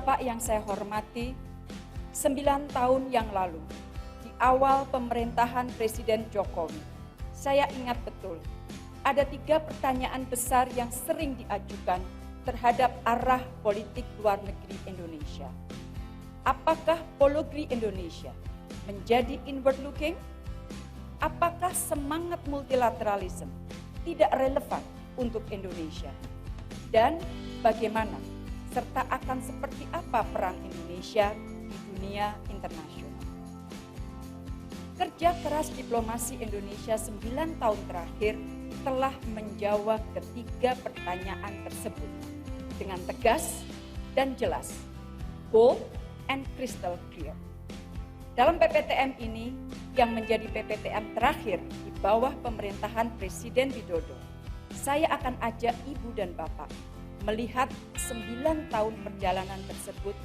Bapak yang saya hormati, 9 tahun yang lalu, di awal pemerintahan Presiden Jokowi, saya ingat betul, ada 3 pertanyaan besar yang sering diajukan terhadap arah politik luar negeri Indonesia. Apakah Pologri Indonesia menjadi inward looking? Apakah semangat multilateralisme tidak relevan untuk Indonesia? Dan bagaimana serta akan seperti apa peran Indonesia di dunia internasional? Kerja keras diplomasi Indonesia 9 tahun terakhir telah menjawab ketiga pertanyaan tersebut dengan tegas dan jelas, bold and crystal clear. Dalam PPTM ini yang menjadi PPTM terakhir di bawah pemerintahan Presiden Widodo, saya akan ajak Ibu dan Bapak melihat 9 tahun perjalanan tersebut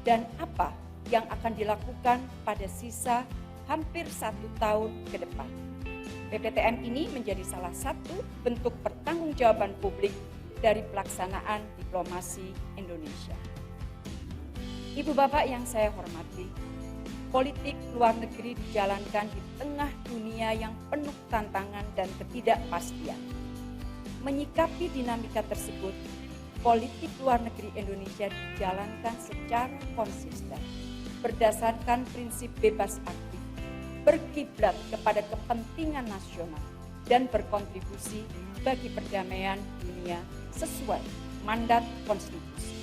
dan apa yang akan dilakukan pada sisa hampir 1 tahun ke depan. PPTM ini menjadi salah satu bentuk pertanggungjawaban publik dari pelaksanaan diplomasi Indonesia. Ibu Bapak yang saya hormati, politik luar negeri dijalankan di tengah dunia yang penuh tantangan dan ketidakpastian. Menyikapi dinamika tersebut, politik luar negeri Indonesia dijalankan secara konsisten, berdasarkan prinsip bebas aktif, berkiblat kepada kepentingan nasional, dan berkontribusi bagi perdamaian dunia sesuai mandat konstitusi.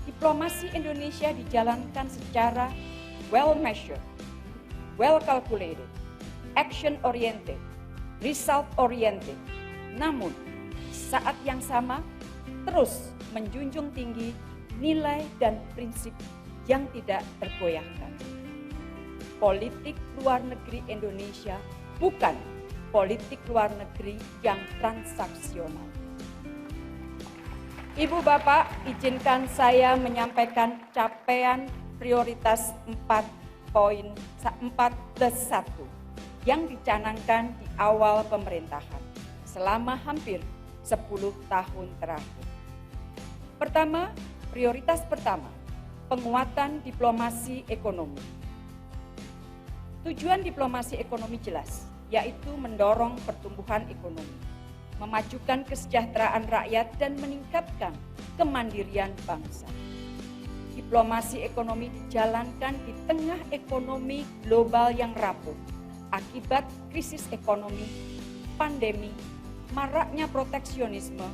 Diplomasi Indonesia dijalankan secara well-measured, well-calculated, action-oriented, result-oriented, namun saat yang sama terus menjunjung tinggi nilai dan prinsip yang tidak tergoyahkan. Politik luar negeri Indonesia bukan politik luar negeri yang transaksional. Ibu Bapak, izinkan saya menyampaikan capaian prioritas 4+1 yang dicanangkan di awal pemerintahan selama hampir 10 tahun terakhir. Pertama, prioritas pertama, penguatan diplomasi ekonomi. Tujuan diplomasi ekonomi jelas, yaitu mendorong pertumbuhan ekonomi, memajukan kesejahteraan rakyat dan meningkatkan kemandirian bangsa. Diplomasi ekonomi dijalankan di tengah ekonomi global yang rapuh akibat krisis ekonomi, pandemi, maraknya proteksionisme,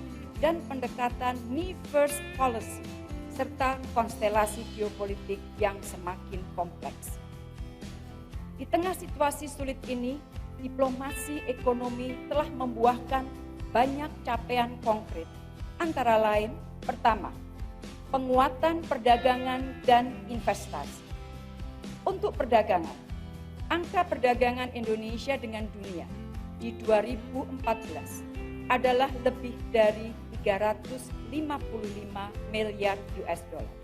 dan pendekatan me first policy, serta konstelasi geopolitik yang semakin kompleks. Di tengah situasi sulit ini, diplomasi ekonomi telah membuahkan banyak capaian konkret, antara lain, pertama, penguatan perdagangan dan investasi. Untuk perdagangan, angka perdagangan Indonesia dengan dunia di 2014 adalah lebih dari 355 miliar US dollar.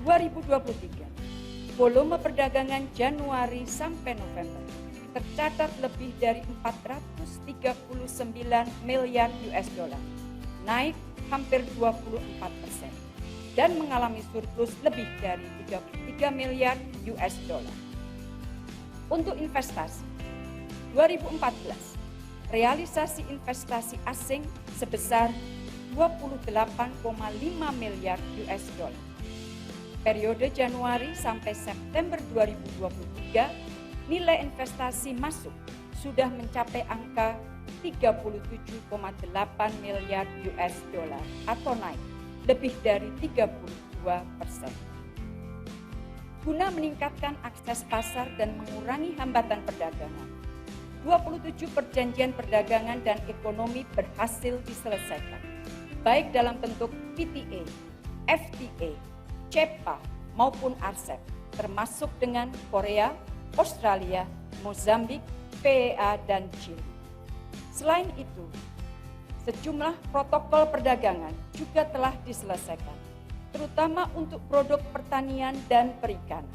2023, volume perdagangan Januari sampai November tercatat lebih dari 439 miliar US dollar, naik hampir 24% dan mengalami surplus lebih dari 33 miliar US dollar. Untuk investasi, 2014 realisasi investasi asing sebesar 28,5 miliar US dollar. Periode Januari sampai September 2023, nilai investasi masuk sudah mencapai angka 37,8 miliar US dollar atau naik lebih dari 32%. Guna meningkatkan akses pasar dan mengurangi hambatan perdagangan, 27 perjanjian perdagangan dan ekonomi berhasil diselesaikan, baik dalam bentuk PTA, FTA, CEPA maupun RCEP, termasuk dengan Korea, Australia, Mozambik, PEA, dan Chili. Selain itu, sejumlah protokol perdagangan juga telah diselesaikan, terutama untuk produk pertanian dan perikanan.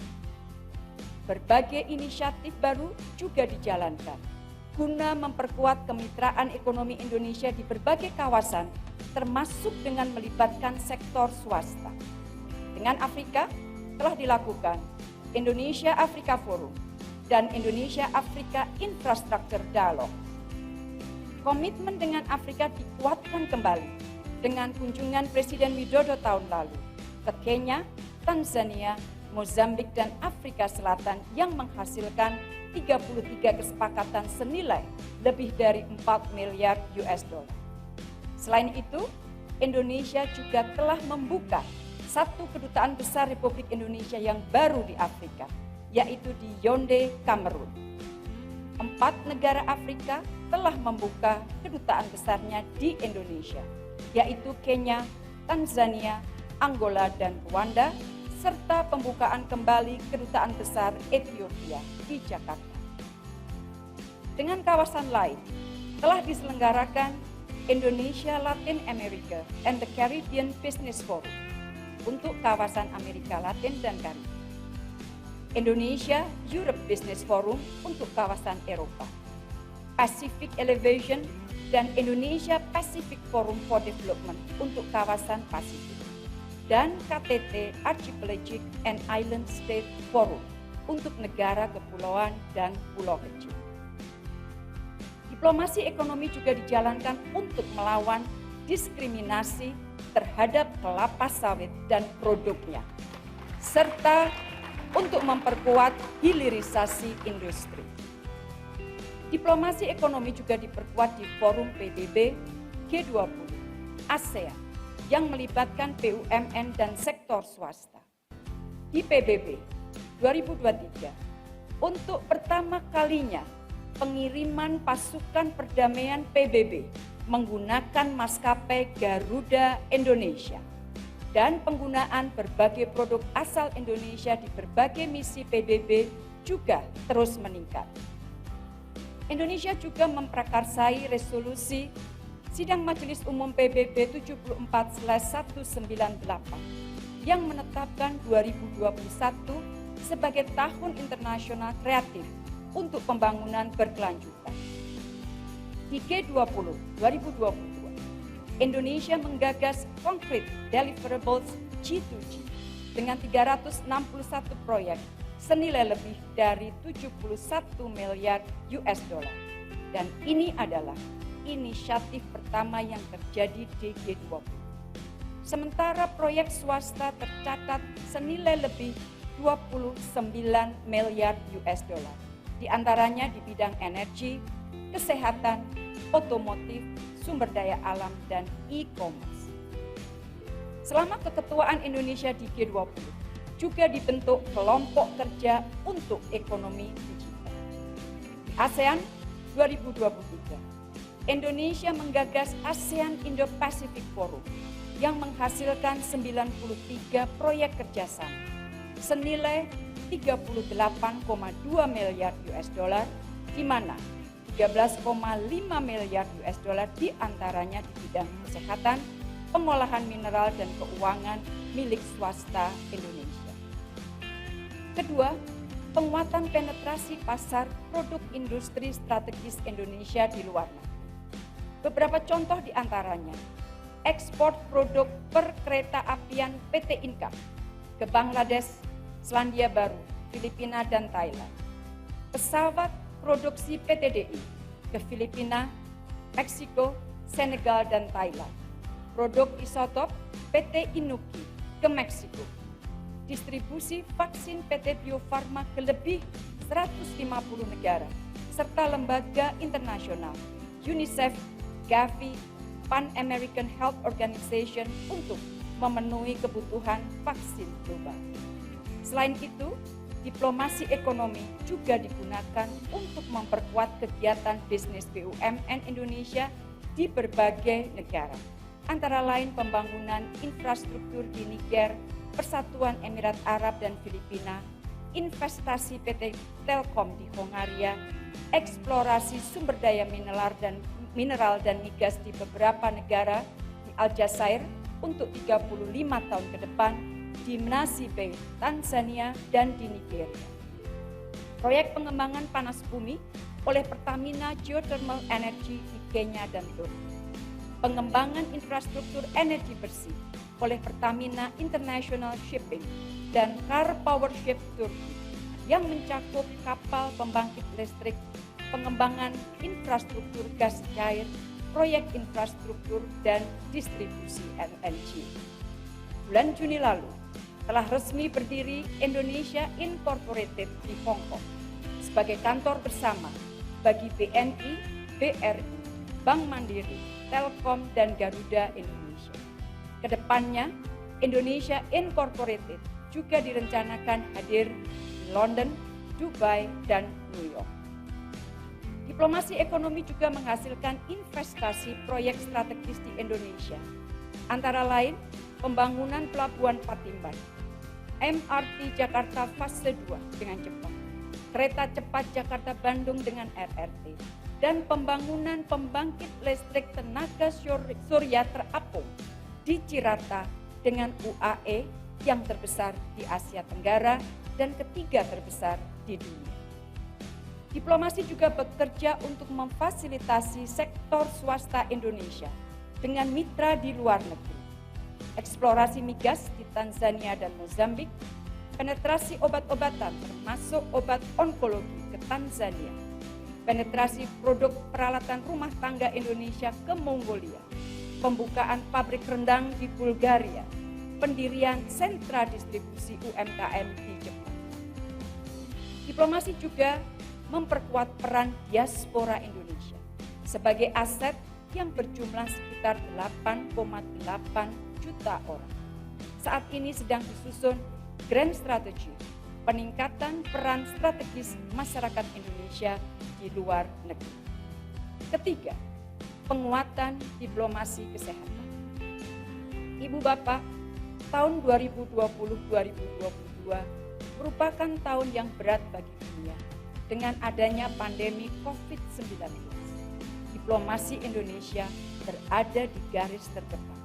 Berbagai inisiatif baru juga dijalankan guna memperkuat kemitraan ekonomi Indonesia di berbagai kawasan, termasuk dengan melibatkan sektor swasta. Dengan Afrika telah dilakukan Indonesia-Afrika Forum dan Indonesia-Afrika Infrastructure Dialogue. Komitmen dengan Afrika dikuatkan kembali dengan kunjungan Presiden Widodo tahun lalu ke Kenya, Tanzania, Mozambik, dan Afrika Selatan yang menghasilkan 33 kesepakatan senilai lebih dari 4 miliar US dollar. Selain itu, Indonesia juga telah membuka satu kedutaan besar Republik Indonesia yang baru di Afrika, yaitu di Yaounde, Kamerun. 4 negara Afrika telah membuka kedutaan besarnya di Indonesia, yaitu Kenya, Tanzania, Angola, dan Rwanda, serta pembukaan kembali kedutaan besar Ethiopia di Jakarta. Dengan kawasan lain, telah diselenggarakan Indonesia Latin America and the Caribbean Business Forum untuk kawasan Amerika Latin dan Karibia. Indonesia Europe Business Forum untuk kawasan Eropa. Pacific Elevation dan Indonesia Pacific Forum for Development untuk kawasan Pasifik. Dan KTT Archipelagic and Island State Forum untuk negara kepulauan dan pulau kecil. Diplomasi ekonomi juga dijalankan untuk melawan diskriminasi terhadap kelapa sawit dan produknya, serta untuk memperkuat hilirisasi industri. Diplomasi ekonomi juga diperkuat di forum PBB, G20, ASEAN, yang melibatkan BUMN dan sektor swasta. Di PBB 2023, untuk pertama kalinya pengiriman pasukan perdamaian PBB menggunakan maskapai Garuda Indonesia dan penggunaan berbagai produk asal Indonesia di berbagai misi PBB juga terus meningkat. Indonesia juga memprakarsai resolusi Sidang Majelis Umum PBB 74/198 yang menetapkan 2021 sebagai Tahun Internasional Kreatif untuk Pembangunan Berkelanjutan. Di G20 2022, Indonesia menggagas Concrete Deliverables G2G dengan 361 proyek senilai lebih dari 71 miliar US dollar. Dan ini adalah inisiatif pertama yang terjadi di G20. Sementara proyek swasta tercatat senilai lebih 29 miliar US dollar. Di antaranya di bidang energi, kesehatan, otomotif, sumber daya alam, dan e-commerce. Selama keketuaan Indonesia di G20, juga dibentuk kelompok kerja untuk ekonomi digital. Di ASEAN 2023, Indonesia menggagas ASEAN Indo-Pacific Forum yang menghasilkan 93 proyek kerjasama senilai 38,2 miliar US dollar, di mana 13,5 miliar US dollar diantaranya di bidang kesehatan, pengolahan mineral, dan keuangan milik swasta Indonesia. Kedua, penguatan penetrasi pasar produk industri strategis Indonesia di luar negeri. Beberapa contoh diantaranya, ekspor produk perkereta apian PT Inka ke Bangladesh, Selandia Baru, Filipina, dan Thailand. Pesawat produksi PT DI ke Filipina, Meksiko, Senegal, dan Thailand. Produk isotop PT Inuki ke Meksiko. Distribusi vaksin PT Bio Farma ke lebih 150 negara, serta lembaga internasional, UNICEF, Gavi, Pan American Health Organization untuk memenuhi kebutuhan vaksin global. Selain itu, diplomasi ekonomi juga digunakan untuk memperkuat kegiatan bisnis BUMN Indonesia di berbagai negara, antara lain pembangunan infrastruktur di Niger, Persatuan Emirat Arab dan Filipina, investasi PT Telkom di Hongaria, eksplorasi sumber daya mineral dan migas di beberapa negara, di Aljazair untuk 35 tahun ke depan, di Mnazi Bay, Tanzania, dan di Nigeria. Proyek pengembangan panas bumi oleh Pertamina Geothermal Energy di Kenya dan Turki. pengembangan infrastruktur energi bersih oleh Pertamina International Shipping dan Car Power Ship Turki yang mencakup kapal pembangkit listrik, pengembangan infrastruktur gas cair, proyek infrastruktur, dan distribusi LNG. Bulan Juni lalu, telah resmi berdiri Indonesia Incorporated di Hong Kong sebagai kantor bersama bagi BNI, BRI, Bank Mandiri, Telkom, dan Garuda Indonesia. Kedepannya, Indonesia Incorporated juga direncanakan hadir di London, Dubai, dan New York. Diplomasi ekonomi juga menghasilkan investasi proyek strategis di Indonesia, antara lain pembangunan Pelabuhan Patimban, MRT Jakarta Fase 2 dengan Jepang, kereta cepat Jakarta-Bandung dengan RRT, dan pembangunan pembangkit listrik tenaga surya terapung di Cirata dengan UAE yang terbesar di Asia Tenggara dan ketiga terbesar di dunia. Diplomasi juga bekerja untuk memfasilitasi sektor swasta Indonesia dengan mitra di luar negeri. Eksplorasi migas di Tanzania dan Mozambik, penetrasi obat-obatan termasuk obat onkologi ke Tanzania, penetrasi produk peralatan rumah tangga Indonesia ke Mongolia, pembukaan pabrik rendang di Bulgaria, pendirian sentra distribusi UMKM di Jepang. Diplomasi juga memperkuat peran diaspora Indonesia sebagai aset yang berjumlah sekitar 8,8 juta orang. Saat ini sedang disusun Grand Strategy, peningkatan peran strategis masyarakat Indonesia di luar negeri. Ketiga, penguatan diplomasi kesehatan. Ibu Bapak, tahun 2020-2022 merupakan tahun yang berat bagi dunia dengan adanya pandemi COVID-19. Diplomasi Indonesia berada di garis terdepan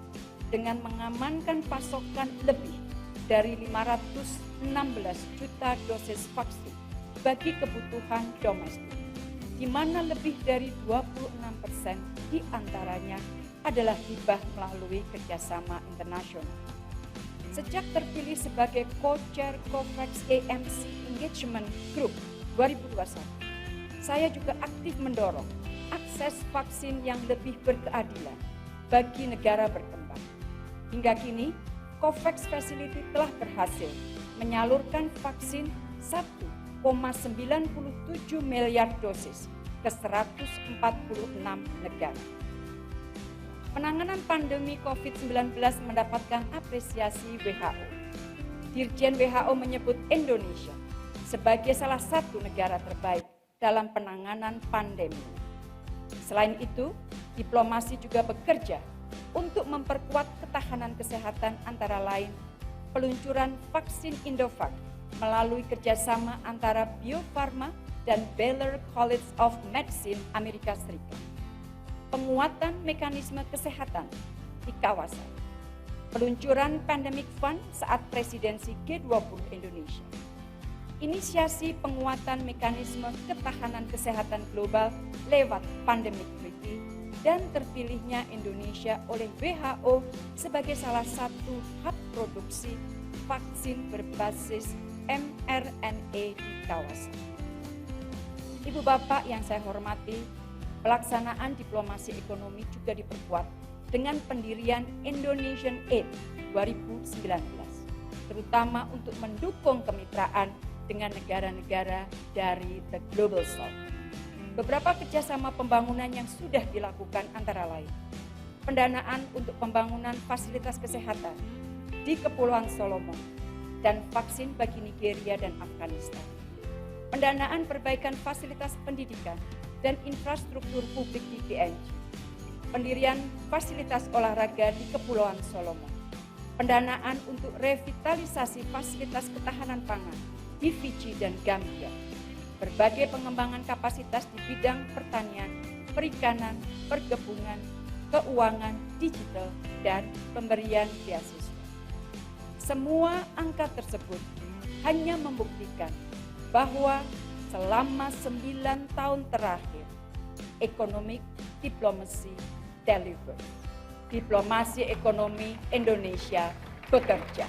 dengan mengamankan pasokan lebih dari 516 juta dosis vaksin bagi kebutuhan domestik, di mana lebih dari 26% diantaranya adalah hibah melalui kerjasama internasional. Sejak terpilih sebagai co-chair COVAX AMC Engagement Group 2021, saya juga aktif mendorong akses vaksin yang lebih berkeadilan bagi negara berkembang. Hingga kini, COVAX Facility telah berhasil menyalurkan vaksin 1,97 miliar dosis ke 146 negara. Penanganan pandemi COVID-19 mendapatkan apresiasi WHO. Dirjen WHO menyebut Indonesia sebagai salah satu negara terbaik dalam penanganan pandemi. Selain itu, diplomasi juga bekerja untuk memperkuat ketahanan kesehatan antara lain peluncuran vaksin Indovac melalui kerjasama antara Bio Farma dan Baylor College of Medicine Amerika Serikat. Penguatan mekanisme kesehatan di kawasan. Peluncuran Pandemic Fund saat presidensi G20 Indonesia. Inisiasi penguatan mekanisme ketahanan kesehatan global lewat Pandemic Treaty dan terpilihnya Indonesia oleh WHO sebagai salah satu hub produksi vaksin berbasis mRNA di kawasan. Ibu Bapak yang saya hormati, pelaksanaan diplomasi ekonomi juga diperkuat dengan pendirian Indonesian Aid 2019, terutama untuk mendukung kemitraan dengan negara-negara dari the Global South. Beberapa kerjasama pembangunan yang sudah dilakukan antara lain, pendanaan untuk pembangunan fasilitas kesehatan di Kepulauan Solomon dan vaksin bagi Nigeria dan Afghanistan, pendanaan perbaikan fasilitas pendidikan dan infrastruktur publik di PNG, pendirian fasilitas olahraga di Kepulauan Solomon, pendanaan untuk revitalisasi fasilitas ketahanan pangan di Fiji dan Gambia, berbagai pengembangan kapasitas di bidang pertanian, perikanan, perkebunan, keuangan, digital, dan pemberian beasiswa. Semua angka tersebut hanya membuktikan bahwa selama 9 tahun terakhir, economic diplomacy delivered. diplomasi ekonomi Indonesia bekerja.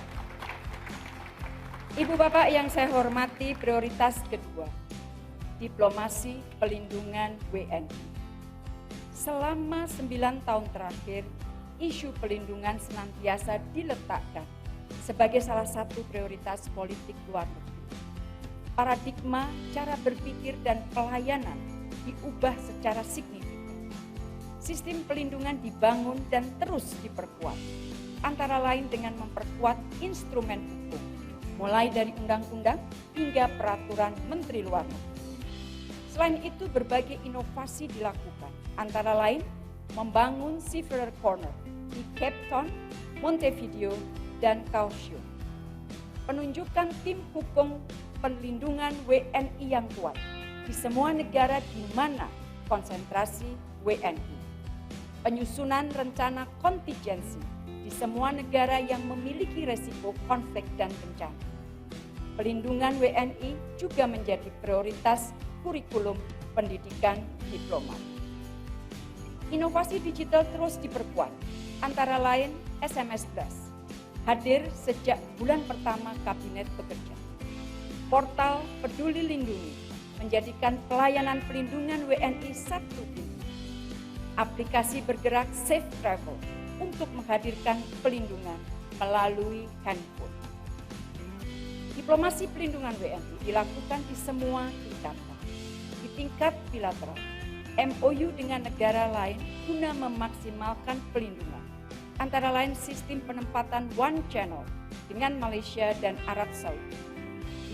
Ibu Bapak yang saya hormati, prioritas kedua, diplomasi pelindungan WNI. Selama 9 tahun terakhir, isu pelindungan senantiasa diletakkan sebagai salah satu prioritas politik luar negeri. Paradigma, cara berpikir, dan pelayanan diubah secara signifikan. Sistem pelindungan dibangun dan terus diperkuat, antara lain dengan memperkuat instrumen hukum, mulai dari undang-undang hingga peraturan Menteri Luar Negeri. Selain itu, berbagai inovasi dilakukan, antara lain membangun Seafarer Corner di Cape Town, Montevideo, dan Kaohsiung. Penunjukan tim hukum perlindungan WNI yang kuat di semua negara di mana konsentrasi WNI. Penyusunan rencana kontingensi di semua negara yang memiliki resiko konflik dan bencana. Pelindungan WNI juga menjadi prioritas kurikulum pendidikan diplomat. Inovasi digital terus diperkuat, antara lain SMS Blast, hadir sejak bulan pertama kabinet bekerja. Portal Peduli Lindungi menjadikan pelayanan pelindungan WNI satu pintu. Aplikasi bergerak Safe Travel untuk menghadirkan pelindungan melalui handphone. Diplomasi pelindungan WNI dilakukan di semua tingkatan. Di tingkat bilateral, MOU dengan negara lain guna memaksimalkan pelindungan, antara lain sistem penempatan One Channel dengan Malaysia dan Arab Saudi.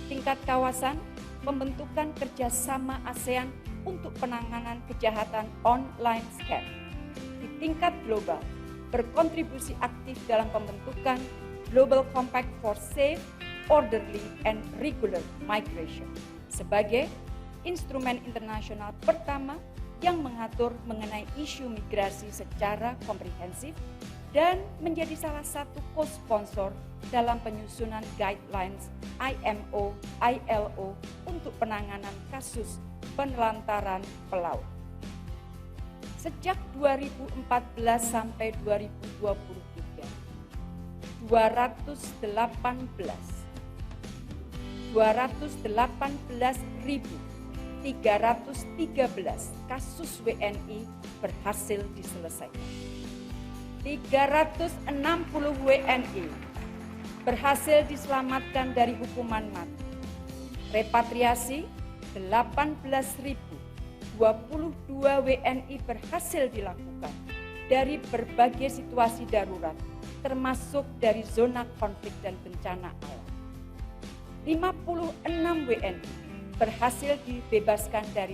Tingkat kawasan, pembentukan kerjasama ASEAN untuk penanganan kejahatan online scam. Di tingkat global, berkontribusi aktif dalam pembentukan Global Compact for Safe, Orderly, and Regular Migration sebagai instrumen internasional pertama yang mengatur mengenai isu migrasi secara komprehensif dan menjadi salah satu co-sponsor dalam penyusunan guidelines IMO, ILO untuk penanganan kasus penelantaran pelaut. Sejak 2014 sampai 2023, 218.313 kasus WNI berhasil diselesaikan. 360 WNI berhasil diselamatkan dari hukuman mati. Repatriasi 18.022 WNI berhasil dilakukan dari berbagai situasi darurat, termasuk dari zona konflik dan bencana alam. 56 WNI berhasil dibebaskan dari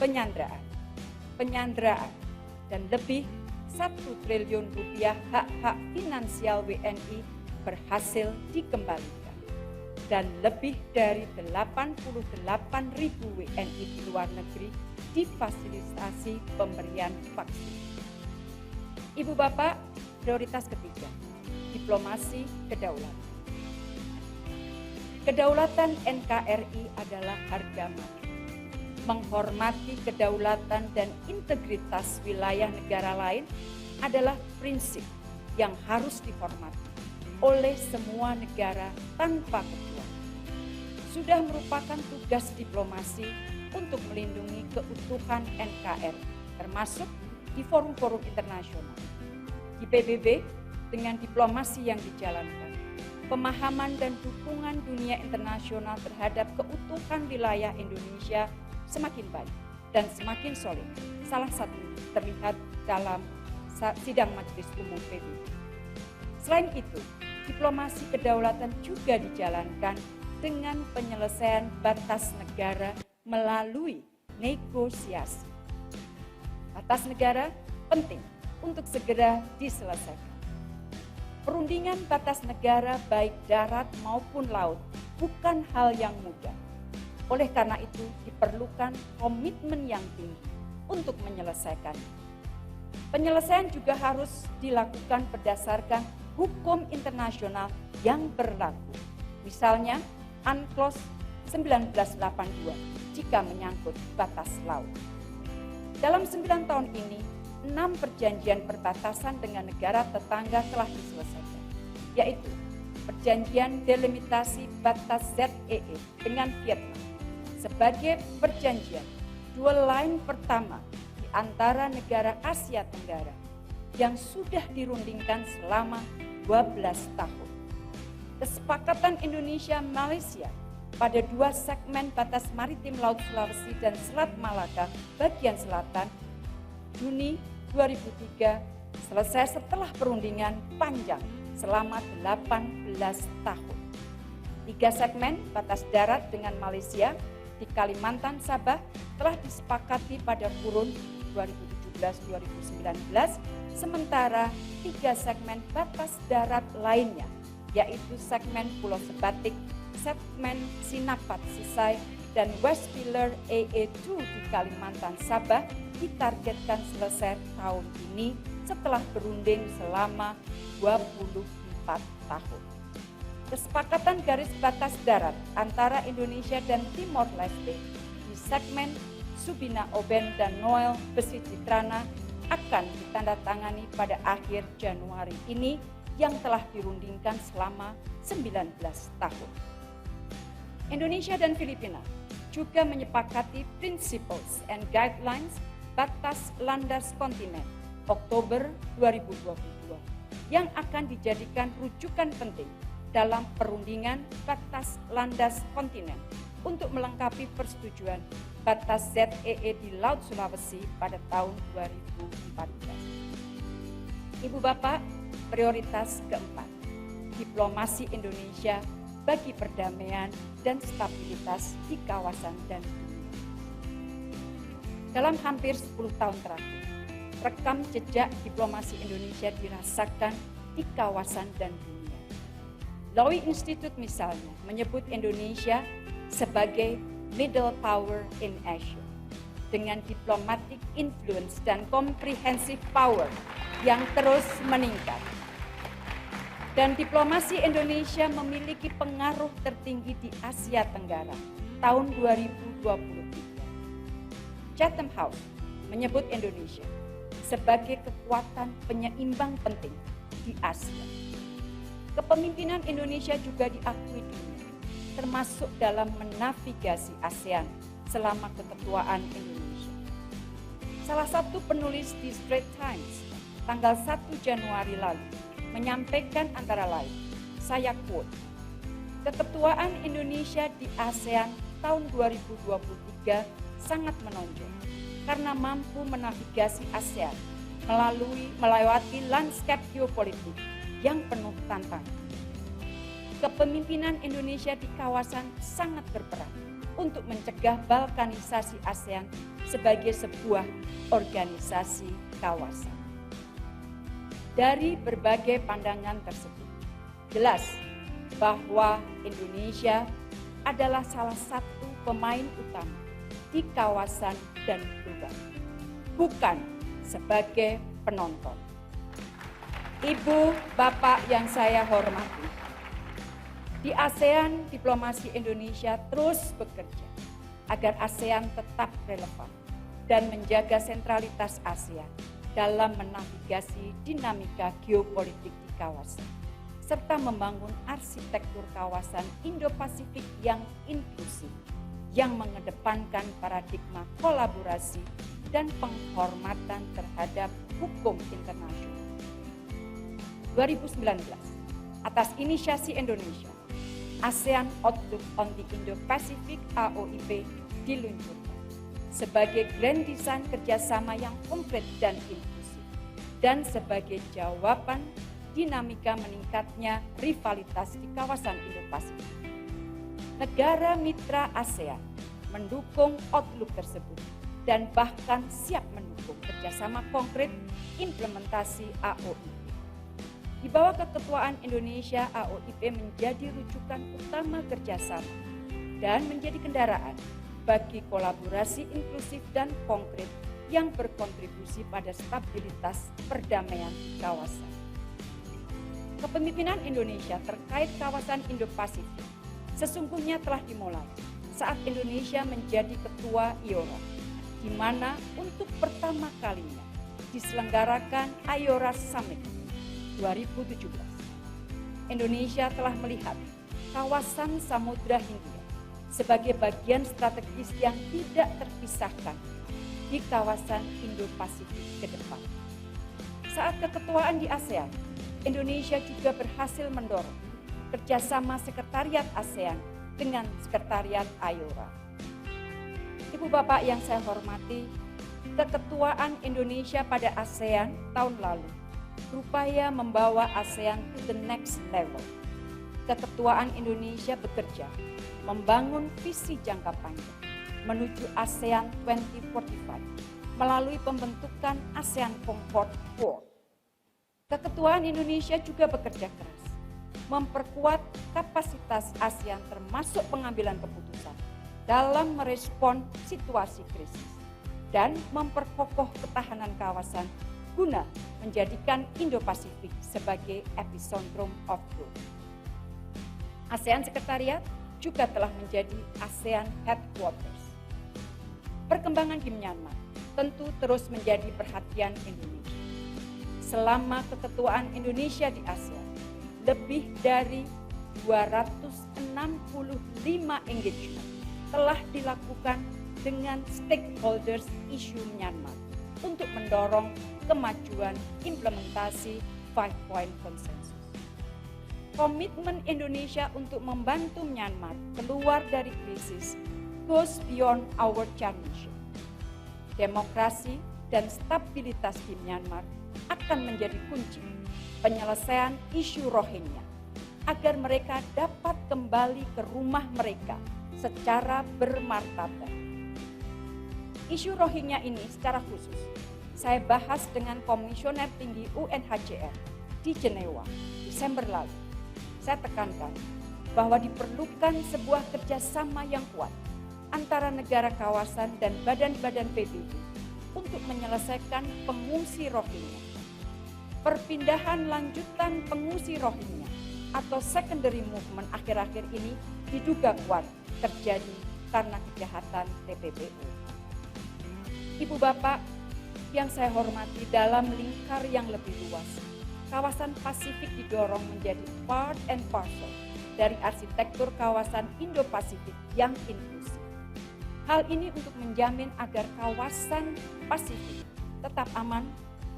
penyanderaan, dan lebih 1 triliun rupiah hak-hak finansial WNI berhasil dikembalikan. Dan lebih dari 88.000 WNI di luar negeri difasilitasi pemberian vaksin. Ibu Bapak, prioritas ketiga, diplomasi kedaulatan. Kedaulatan NKRI adalah harga mati. Menghormati kedaulatan dan integritas wilayah negara lain adalah prinsip yang harus dihormati oleh semua negara tanpa kecuali. Sudah merupakan tugas diplomasi untuk melindungi keutuhan NKRI, termasuk di forum-forum internasional. Di PBB, dengan diplomasi yang dijalankan, pemahaman dan dukungan dunia internasional terhadap keutuhan wilayah Indonesia semakin baik dan semakin solid. Salah satunya terlihat dalam sidang Majelis Umum PBB. Selain itu, diplomasi kedaulatan juga dijalankan dengan penyelesaian batas negara melalui negosiasi. Batas negara penting untuk segera diselesaikan. Perundingan batas negara baik darat maupun laut bukan hal yang mudah. Oleh karena itu diperlukan komitmen yang tinggi untuk menyelesaikan. Penyelesaian juga harus dilakukan berdasarkan hukum internasional yang berlaku. Misalnya UNCLOS 1982 jika menyangkut batas laut. Dalam 9 tahun ini, 6 perjanjian perbatasan dengan negara tetangga telah diselesaikan, yaitu Perjanjian Delimitasi Batas ZEE dengan Vietnam sebagai perjanjian dual line pertama di antara negara Asia Tenggara yang sudah dirundingkan selama 12 tahun. Kesepakatan Indonesia-Malaysia pada 2 segmen batas maritim Laut Sulawesi dan Selat Malaka bagian selatan Juni 2003 selesai setelah perundingan panjang selama 18 tahun. 3 segmen batas darat dengan Malaysia di Kalimantan Sabah telah disepakati pada kurun 2017-2019, sementara 3 segmen batas darat lainnya, yaitu segmen Pulau Sebatik, segmen Sinapat Sisai, dan West Pillar AA2 di Kalimantan Sabah ditargetkan selesai tahun ini setelah berunding selama 24 tahun. Kesepakatan garis batas darat antara Indonesia dan Timor Leste di segmen Subina Oben dan Noel Besi Citrana akan ditandatangani pada akhir Januari ini yang telah dirundingkan selama 19 tahun. Indonesia dan Filipina juga menyepakati Principles and Guidelines Batas Landas Kontinen Oktober 2022 yang akan dijadikan rujukan penting dalam perundingan batas landas kontinen untuk melengkapi persetujuan batas ZEE di Laut Sulawesi pada tahun 2014. Ibu Bapak, prioritas keempat, diplomasi Indonesia bagi perdamaian dan stabilitas di kawasan dan dunia. Dalam hampir 10 tahun terakhir, rekam jejak diplomasi Indonesia dirasakan di kawasan dan dunia. Lowy Institute misalnya menyebut Indonesia sebagai middle power in Asia dengan diplomatic influence dan comprehensive power yang terus meningkat. Dan diplomasi Indonesia memiliki pengaruh tertinggi di Asia Tenggara tahun 2023. Chatham House menyebut Indonesia sebagai kekuatan penyeimbang penting di Asia. Kepemimpinan Indonesia juga diakui dunia, termasuk dalam menavigasi ASEAN selama keketuaan Indonesia. Salah satu penulis di Straits Times tanggal 1 Januari lalu menyampaikan antara lain, saya quote, "Keketuaan Indonesia di ASEAN tahun 2023 sangat menonjol karena mampu menavigasi ASEAN melewati lanskap geopolitik yang penuh tantangan. Kepemimpinan Indonesia di kawasan sangat berperan untuk mencegah balkanisasi ASEAN sebagai sebuah organisasi kawasan." Dari berbagai pandangan tersebut, jelas bahwa Indonesia adalah salah satu pemain utama di kawasan dan global, bukan sebagai penonton. Ibu, Bapak yang saya hormati, di ASEAN diplomasi Indonesia terus bekerja agar ASEAN tetap relevan dan menjaga sentralitas ASEAN dalam menavigasi dinamika geopolitik di kawasan, serta membangun arsitektur kawasan Indo-Pasifik yang inklusif, yang mengedepankan paradigma kolaborasi dan penghormatan terhadap hukum internasional. 2019, atas inisiasi Indonesia, ASEAN Outlook on the Indo-Pacific AOIP diluncurkan sebagai grand design kerjasama yang konkret dan inklusif, dan sebagai jawaban dinamika meningkatnya rivalitas di kawasan Indo-Pasifik. Negara mitra ASEAN mendukung outlook tersebut dan bahkan siap mendukung kerjasama konkret implementasi AOIP. Di bawah keketuaan Indonesia, AOIP menjadi rujukan utama kerjasama dan menjadi kendaraan bagi kolaborasi inklusif dan konkret yang berkontribusi pada stabilitas perdamaian di kawasan. Kepemimpinan Indonesia terkait kawasan Indo-Pasifik sesungguhnya telah dimulai saat Indonesia menjadi ketua IORA, di mana untuk pertama kalinya diselenggarakan IORA Summit 2017. Indonesia telah melihat kawasan Samudra Hindia sebagai bagian strategis yang tidak terpisahkan di kawasan Indo-Pasifik ke depan. Saat keketuaan di ASEAN, Indonesia juga berhasil mendorong kerjasama Sekretariat ASEAN dengan Sekretariat IORA. Ibu Bapak yang saya hormati, keketuaan Indonesia pada ASEAN tahun lalu berupaya membawa ASEAN to the next level. Keketuaan Indonesia bekerja membangun visi jangka panjang menuju ASEAN 2045 melalui pembentukan ASEAN Concord Board. Keketuaan Indonesia juga bekerja keras memperkuat kapasitas ASEAN termasuk pengambilan keputusan dalam merespon situasi krisis dan memperkokoh ketahanan kawasan guna menjadikan Indo-Pasifik sebagai epicentrum of growth. ASEAN Sekretariat juga telah menjadi ASEAN Headquarters. Perkembangan di Myanmar tentu terus menjadi perhatian Indonesia. Selama keketuaan Indonesia di ASEAN, lebih dari 265 engagement telah dilakukan dengan stakeholders isu Myanmar untuk mendorong kemajuan implementasi 5-point consensus. Komitmen Indonesia untuk membantu Myanmar keluar dari krisis goes beyond our chairmanship. Demokrasi dan stabilitas di Myanmar akan menjadi kunci penyelesaian isu Rohingya agar mereka dapat kembali ke rumah mereka secara bermartabat. Isu Rohingya ini secara khusus saya bahas dengan Komisioner Tinggi UNHCR di Jenewa Desember lalu. Saya tekankan bahwa diperlukan sebuah kerjasama yang kuat antara negara kawasan dan badan-badan PBB untuk menyelesaikan pengungsi Rohingya. Perpindahan lanjutan pengungsi Rohingya atau secondary movement akhir-akhir ini diduga kuat terjadi karena kejahatan TPPU. Ibu Bapak yang saya hormati, dalam lingkar yang lebih luas, kawasan Pasifik didorong menjadi part and parcel dari arsitektur kawasan Indo-Pasifik yang inklusif. Hal ini untuk menjamin agar kawasan Pasifik tetap aman,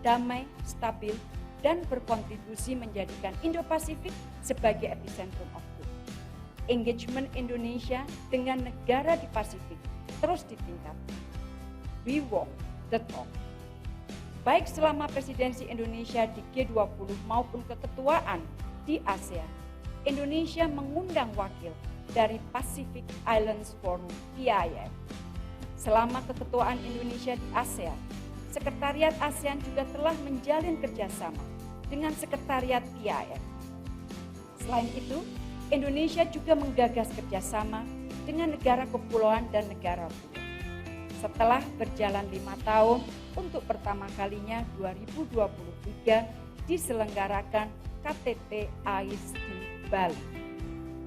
damai, stabil, dan berkontribusi menjadikan Indo-Pasifik sebagai epicentrum of growth. Engagement Indonesia dengan negara di Pasifik terus ditingkatkan. We walk the talk. Baik selama presidensi Indonesia di G20 maupun keketuaan di ASEAN, Indonesia mengundang wakil dari Pacific Islands Forum PIF. Selama keketuaan Indonesia di ASEAN, Sekretariat ASEAN juga telah menjalin kerjasama dengan Sekretariat PIF. Selain itu, Indonesia juga menggagas kerjasama dengan negara kepulauan dan negara pulau. Setelah berjalan 5 tahun, untuk pertama kalinya 2023 diselenggarakan KTT AIS di Bali.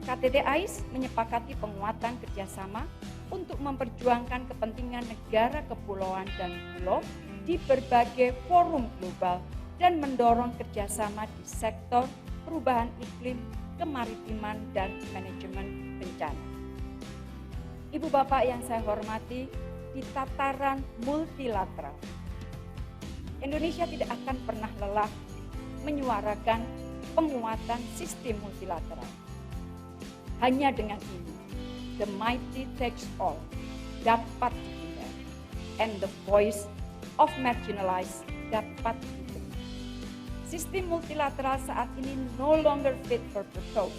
KTT AIS menyepakati penguatan kerjasama untuk memperjuangkan kepentingan negara kepulauan dan pulau di berbagai forum global dan mendorong kerjasama di sektor perubahan iklim, kemaritiman, dan manajemen bencana. Ibu Bapak yang saya hormati, di tataran multilateral, Indonesia tidak akan pernah lelah menyuarakan penguatan sistem multilateral. Hanya dengan ini, the mighty takes all dapat dihindari, and the voice of marginalized dapat didengar. Sistem multilateral saat ini no longer fit for purpose.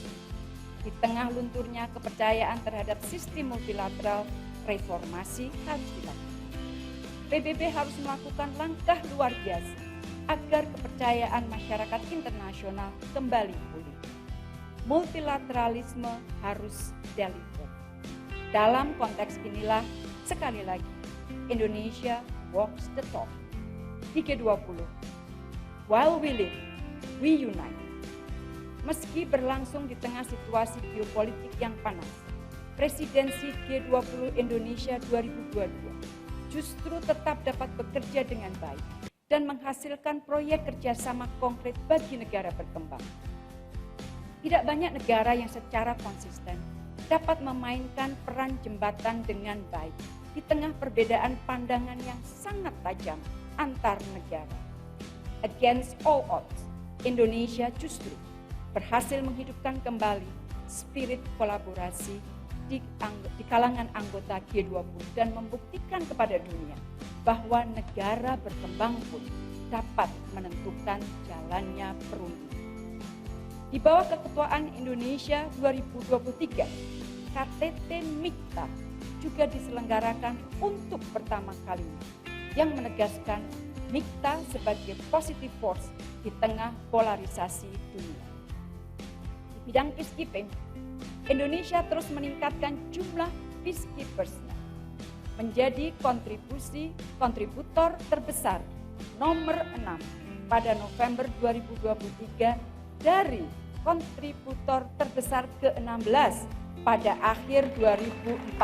Di tengah lunturnya kepercayaan terhadap sistem multilateral, reformasi harus dilakukan. PBB harus melakukan langkah luar biasa agar kepercayaan masyarakat internasional kembali pulih. Multilateralisme harus deliver. Dalam konteks inilah, sekali lagi, Indonesia walks the talk. Di G20, while we live, we unite. Meski berlangsung di tengah situasi geopolitik yang panas, presidensi G20 Indonesia 2022 justru tetap dapat bekerja dengan baik dan menghasilkan proyek kerjasama konkret bagi negara berkembang. Tidak banyak negara yang secara konsisten dapat memainkan peran jembatan dengan baik di tengah perbedaan pandangan yang sangat tajam antar negara. Against all odds, Indonesia justru berhasil menghidupkan kembali spirit kolaborasi di kalangan anggota G20 dan membuktikan kepada dunia bahwa negara berkembang pun dapat menentukan jalannya perundingan. Di bawah keketuaan Indonesia 2023, KTT MIKTA juga diselenggarakan untuk pertama kalinya, yang menegaskan MIKTA sebagai positive force di tengah polarisasi dunia. Di bidang peacekeeping, Indonesia terus meningkatkan jumlah peacekeepers-nya, menjadi kontributor terbesar nomor 6 pada November 2023 dari kontributor terbesar ke-16 pada akhir 2014.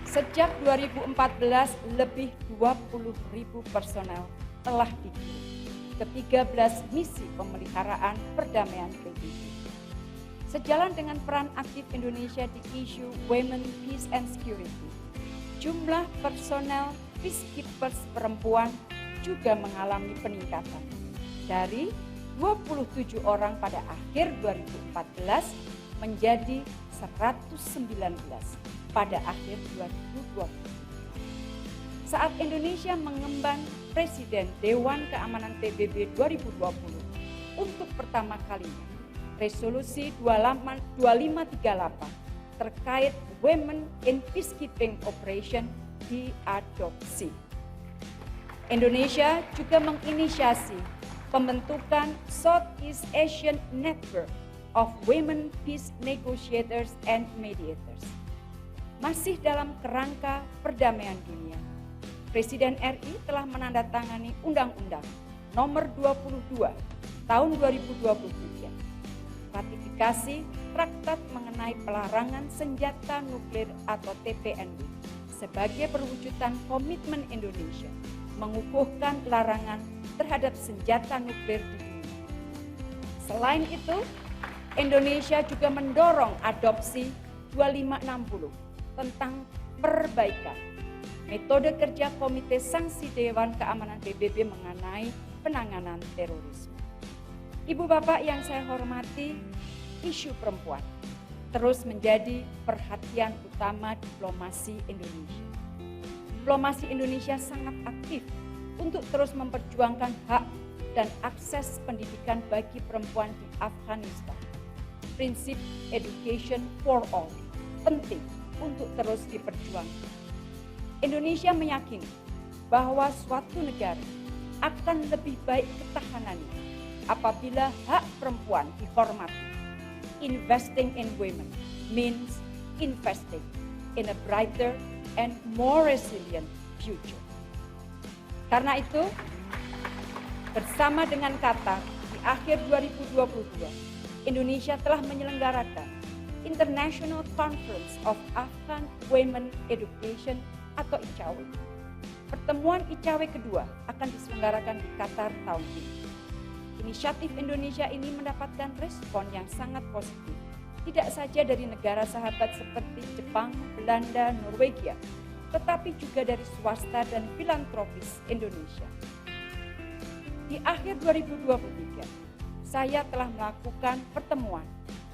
Sejak 2014, lebih 20.000 personel telah dikirim ke 13 misi pemeliharaan perdamaian PBB. Sejalan dengan peran aktif Indonesia di isu Women, Peace and Security, jumlah personel peacekeepers perempuan juga mengalami peningkatan dari 27 orang pada akhir 2014 menjadi 119 pada akhir 2020. Saat Indonesia mengemban Presiden Dewan Keamanan PBB 2020 untuk pertama kalinya, Resolusi 2538 terkait Women in Peacekeeping Operation diadopsi. Indonesia juga menginisiasi pembentukan Southeast Asian Network of Women Peace Negotiators and Mediators. Masih dalam kerangka perdamaian dunia, Presiden RI telah menandatangani Undang-Undang Nomor 22 Tahun 2023, ratifikasi Traktat mengenai pelarangan senjata nuklir atau TPNW sebagai perwujudan komitmen Indonesia mengukuhkan larangan terhadap senjata nuklir di dunia. Selain itu, Indonesia juga mendorong adopsi 2560 tentang perbaikan metode kerja Komite Sanksi Dewan Keamanan PBB mengenai penanganan terorisme. Ibu bapak yang saya hormati, isu perempuan terus menjadi perhatian utama diplomasi Indonesia. Diplomasi Indonesia sangat aktif untuk terus memperjuangkan hak dan akses pendidikan bagi perempuan di Afghanistan. Prinsip education for all penting untuk terus diperjuangkan. Indonesia meyakini bahwa suatu negara akan lebih baik ketahanannya apabila hak perempuan dihormati. Investing in women means investing in a brighter and more resilient future. Karena itu, bersama dengan Qatar di akhir 2022, Indonesia telah menyelenggarakan International Conference of Afghan Women Education atau ICAW. Pertemuan ICAW kedua akan diselenggarakan di Qatar tahun ini. Inisiatif Indonesia ini mendapatkan respon yang sangat positif, tidak saja dari negara sahabat seperti Jepang, Belanda, Norwegia, tetapi juga dari swasta dan filantropis Indonesia. Di akhir 2023, saya telah melakukan pertemuan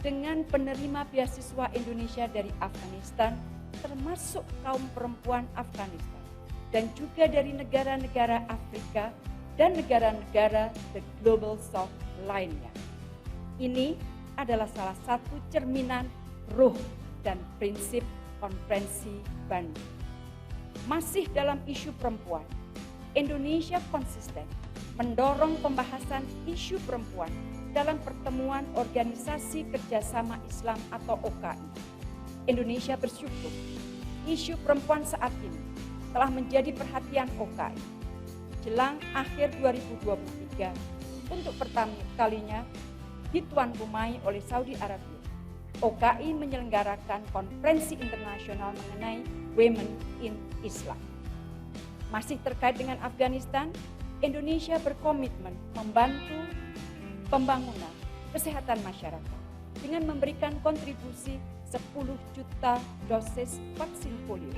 dengan penerima beasiswa Indonesia dari Afghanistan, termasuk kaum perempuan Afghanistan, dan juga dari negara-negara Afrika dan negara-negara the Global South lainnya. Ini adalah salah satu cerminan ruh dan prinsip Konferensi Bandung. Masih dalam isu perempuan, Indonesia konsisten mendorong pembahasan isu perempuan dalam pertemuan Organisasi Kerjasama Islam atau OKI. Indonesia bersyukur isu perempuan saat ini telah menjadi perhatian OKI. Jelang akhir 2023, untuk pertama kalinya dituan rumai oleh Saudi Arabia, OKI menyelenggarakan konferensi internasional mengenai Women in Islam. Masih terkait dengan Afghanistan, Indonesia berkomitmen membantu pembangunan kesehatan masyarakat dengan memberikan kontribusi 10 juta dosis vaksin polio.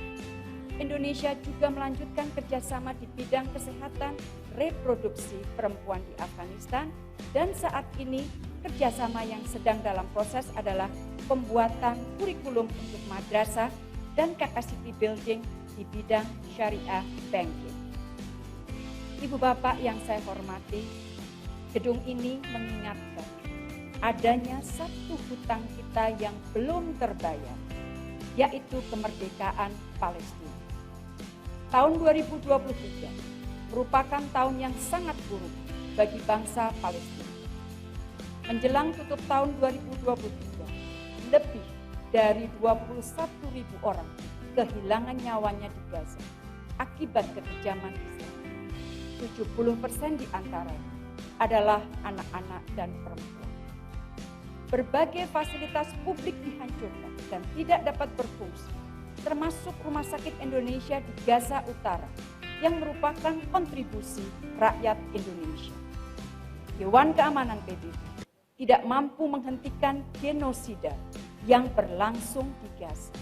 Indonesia juga melanjutkan kerjasama di bidang kesehatan reproduksi perempuan di Afghanistan, dan saat ini kerjasama yang sedang dalam proses adalah pembuatan kurikulum untuk madrasah dan capacity building di bidang syariah banking. Ibu Bapak yang saya hormati, gedung ini mengingatkan adanya satu hutang kita yang belum terbayar, yaitu kemerdekaan Palestina. Tahun 2023 merupakan tahun yang sangat buruk bagi bangsa Palestina. Menjelang tutup tahun 2023, lebih dari 21.000 orang kehilangan nyawanya di Gaza akibat kekejaman Israel. 70% di antaranya adalah anak-anak dan perempuan. Berbagai fasilitas publik dihancurkan dan tidak dapat berfungsi, termasuk Rumah Sakit Indonesia di Gaza Utara yang merupakan kontribusi rakyat Indonesia. Dewan Keamanan PBB tidak mampu menghentikan genosida yang berlangsung di Gaza.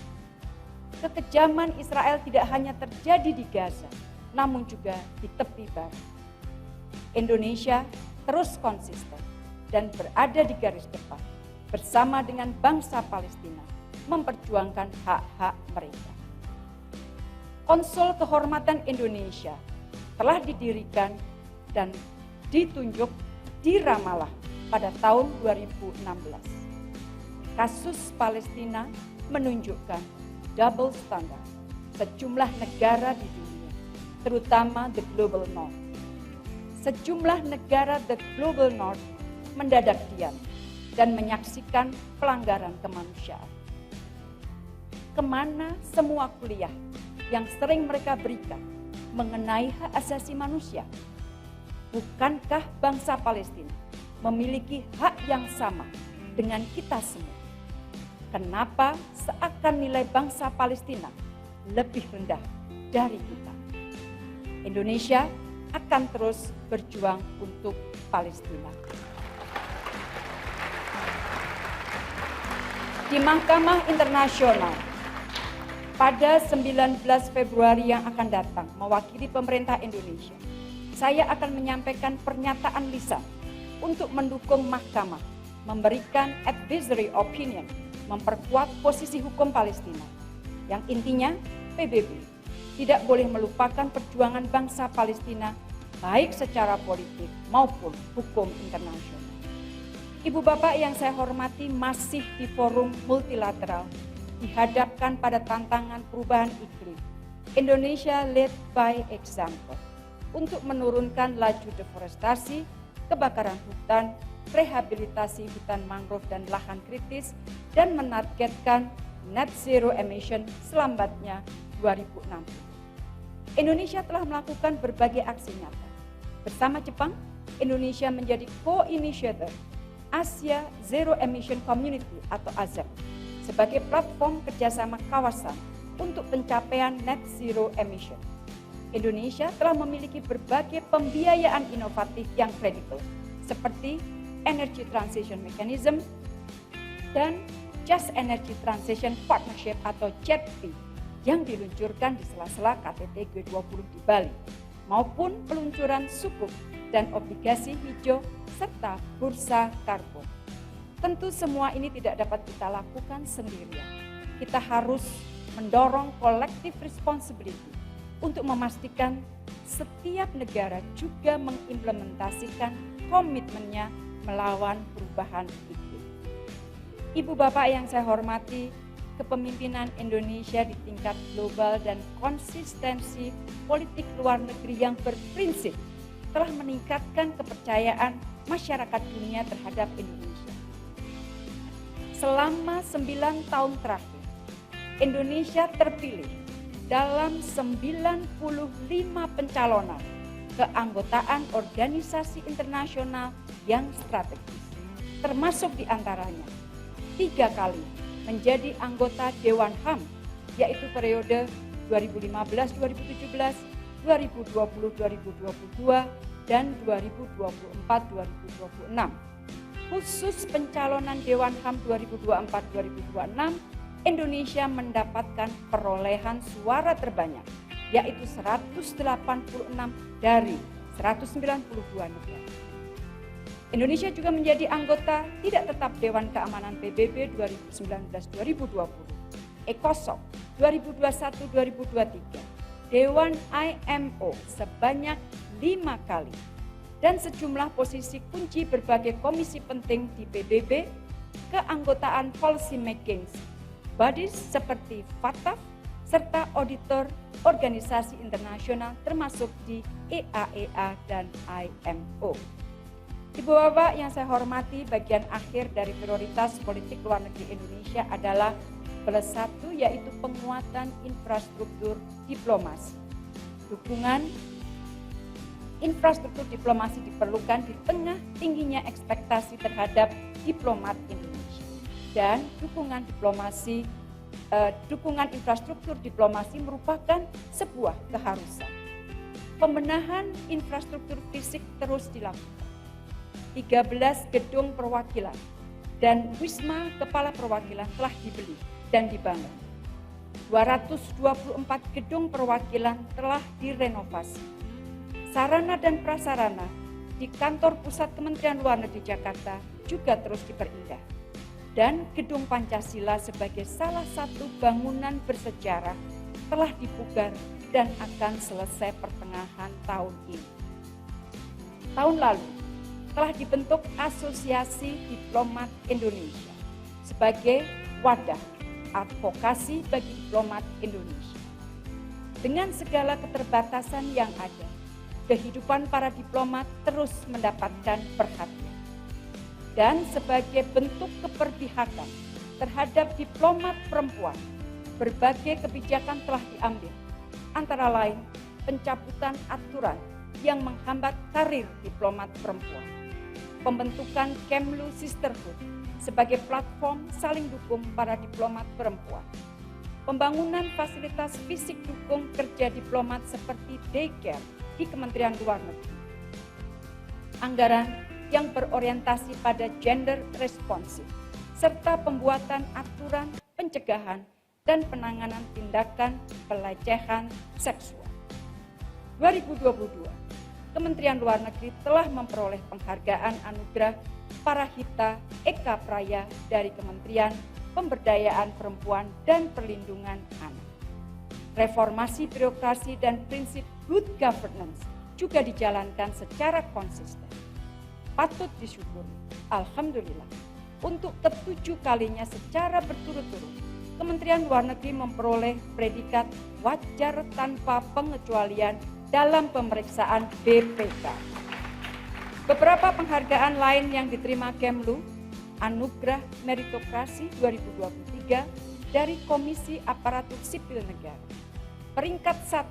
Kekejaman Israel tidak hanya terjadi di Gaza, namun juga di tepi barat. Indonesia terus konsisten dan berada di garis depan bersama dengan bangsa Palestina memperjuangkan hak-hak mereka. Konsul Kehormatan Indonesia telah didirikan dan ditunjuk di Ramallah pada tahun 2016. Kasus Palestina menunjukkan double standard sejumlah negara di dunia, terutama the Global North. Sejumlah negara the Global North mendadak diam dan menyaksikan pelanggaran kemanusiaan. Kemana semua kuliah yang sering mereka berikan mengenai hak asasi manusia? Bukankah bangsa Palestina memiliki hak yang sama dengan kita semua? Kenapa seakan nilai bangsa Palestina lebih rendah dari kita? Indonesia akan terus berjuang untuk Palestina. Di Mahkamah Internasional pada 19 Februari yang akan datang, mewakili pemerintah Indonesia, saya akan menyampaikan pernyataan lisan untuk mendukung mahkamah memberikan advisory opinion, memperkuat posisi hukum Palestina, yang intinya PBB tidak boleh melupakan perjuangan bangsa Palestina baik secara politik maupun hukum internasional. Ibu Bapak yang saya hormati, masih di forum multilateral dihadapkan pada tantangan perubahan iklim. Indonesia lead by example untuk menurunkan laju deforestasi, kebakaran hutan, rehabilitasi hutan mangrove dan lahan kritis, dan menargetkan net zero emission selambatnya 2060. Indonesia telah melakukan berbagai aksi nyata. Bersama Jepang, Indonesia menjadi co-initiator Asia Zero Emission Community atau AZEC sebagai platform kerjasama kawasan untuk pencapaian net zero emission. Indonesia telah memiliki berbagai pembiayaan inovatif yang kredibel seperti Energy Transition Mechanism dan Just Energy Transition Partnership atau JETP yang diluncurkan di sela-sela KTT G20 di Bali, maupun peluncuran sukuk dan obligasi hijau serta bursa karbon. Tentu semua ini tidak dapat kita lakukan sendirian. Kita harus mendorong collective responsibility untuk memastikan setiap negara juga mengimplementasikan komitmennya melawan perubahan iklim. Ibu Bapak yang saya hormati, kepemimpinan Indonesia di tingkat global dan konsistensi politik luar negeri yang berprinsip telah meningkatkan kepercayaan masyarakat dunia terhadap Indonesia. Selama 9 tahun terakhir, Indonesia terpilih dalam 95 pencalonan keanggotaan organisasi internasional yang strategis, termasuk diantaranya 3 kali menjadi anggota Dewan HAM, yaitu periode 2015-2017, 2020-2022 dan 2024-2026. Khusus pencalonan Dewan HAM 2024-2026, Indonesia mendapatkan perolehan suara terbanyak, yaitu 186 dari 192 negara. Indonesia juga menjadi anggota tidak tetap Dewan Keamanan PBB 2019-2020, ECOSOC 2021-2023, Dewan IMO sebanyak 5 kali, dan sejumlah posisi kunci berbagai komisi penting di PBB, keanggotaan policy making bodies seperti FATF, serta auditor organisasi internasional termasuk di IAEA dan IMO. Ibu Bapak yang saya hormati, bagian akhir dari prioritas politik luar negeri Indonesia adalah plus 1, yaitu penguatan infrastruktur diplomasi. Dukungan infrastruktur diplomasi diperlukan di tengah tingginya ekspektasi terhadap diplomat Indonesia. Dan dukungan infrastruktur diplomasi merupakan sebuah keharusan. Pembenahan infrastruktur fisik terus dilakukan. 13 gedung perwakilan dan wisma kepala perwakilan telah dibeli dan dibangun. 224 gedung perwakilan telah direnovasi. Sarana dan prasarana di kantor pusat Kementerian Luar Negeri Jakarta juga terus diperindah. Dan Gedung Pancasila sebagai salah satu bangunan bersejarah telah dipugar dan akan selesai pertengahan tahun ini. Tahun lalu telah dibentuk Asosiasi Diplomat Indonesia sebagai wadah advokasi bagi diplomat Indonesia. Dengan segala keterbatasan yang ada, kehidupan para diplomat terus mendapatkan perhatian. Dan sebagai bentuk keberpihakan terhadap diplomat perempuan, berbagai kebijakan telah diambil, antara lain pencabutan aturan yang menghambat karir diplomat perempuan, pembentukan Kemlu Sisterhood sebagai platform saling dukung para diplomat perempuan, pembangunan fasilitas fisik dukung kerja diplomat seperti daycare di Kementerian Luar Negeri, anggaran yang berorientasi pada gender responsif, serta pembuatan aturan pencegahan dan penanganan tindakan pelecehan seksual. 2022, Kementerian Luar Negeri telah memperoleh penghargaan anugerah Parahita Eka Praya dari Kementerian Pemberdayaan Perempuan dan Perlindungan Anak. Reformasi birokrasi dan prinsip good governance juga dijalankan secara konsisten. Patut disyukuri, alhamdulillah, untuk ke-7 kalinya secara berturut-turut, Kementerian Luar Negeri memperoleh predikat wajar tanpa pengecualian dalam pemeriksaan BPK. Beberapa penghargaan lain yang diterima Kemlu, Anugerah Meritokrasi 2023 dari Komisi Aparatur Sipil Negara. Peringkat 1,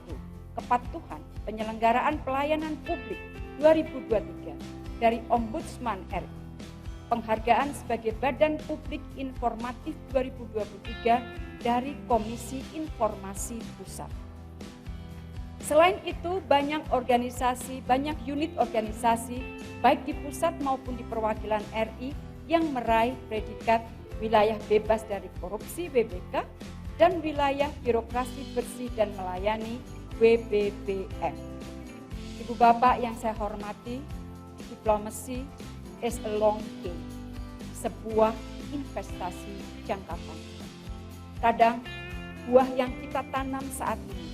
Kepatuhan Penyelenggaraan Pelayanan Publik 2023. Dari Ombudsman RI, penghargaan sebagai Badan Publik Informatif 2023 dari Komisi Informasi Pusat. Selain itu, banyak unit organisasi, baik di pusat maupun di perwakilan RI yang meraih predikat wilayah bebas dari korupsi WBK dan wilayah birokrasi bersih dan melayani WBBM. Ibu Bapak yang saya hormati, diplomacy is a long game, sebuah investasi jangka panjang. Kadang buah yang kita tanam saat ini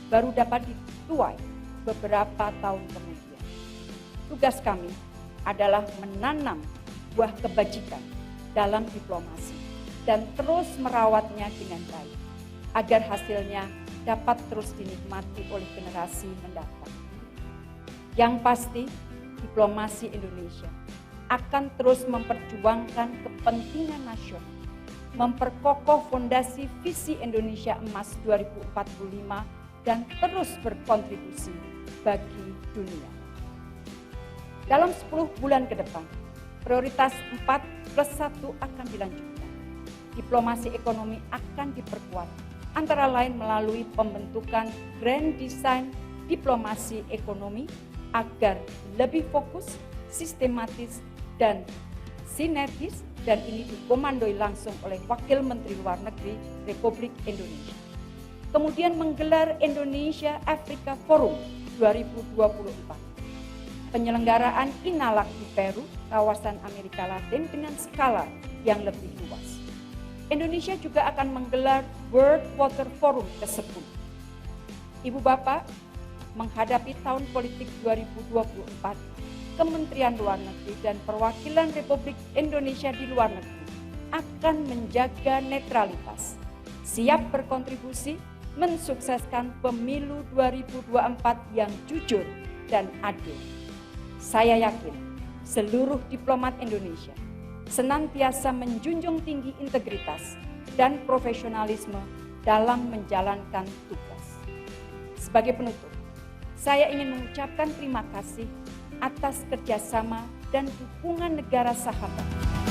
baru dapat dituai beberapa tahun kemudian. Tugas kami adalah menanam buah kebajikan dalam diplomasi dan terus merawatnya dengan baik agar hasilnya dapat terus dinikmati oleh generasi mendatang. Yang pasti, diplomasi Indonesia akan terus memperjuangkan kepentingan nasional, memperkokoh fondasi visi Indonesia Emas 2045 dan terus berkontribusi bagi dunia. Dalam 10 bulan ke depan, prioritas 4+1 akan dilanjutkan. Diplomasi ekonomi akan diperkuat, antara lain melalui pembentukan Grand Design diplomasi ekonomi agar lebih fokus, sistematis, dan sinergis, dan ini dikomandoi langsung oleh Wakil Menteri Luar Negeri Republik Indonesia. Kemudian menggelar Indonesia Africa Forum 2024. Penyelenggaraan INALAK di Peru, kawasan Amerika Latin dengan skala yang lebih luas. Indonesia juga akan menggelar World Water Forum ke-10. Ibu Bapak, menghadapi tahun politik 2024, Kementerian Luar Negeri dan perwakilan Republik Indonesia di luar negeri akan menjaga netralitas, siap berkontribusi mensukseskan pemilu 2024 yang jujur dan adil. Saya yakin seluruh diplomat Indonesia senantiasa menjunjung tinggi integritas dan profesionalisme dalam menjalankan tugas. Sebagai penutup, saya ingin mengucapkan terima kasih atas kerjasama dan dukungan negara sahabat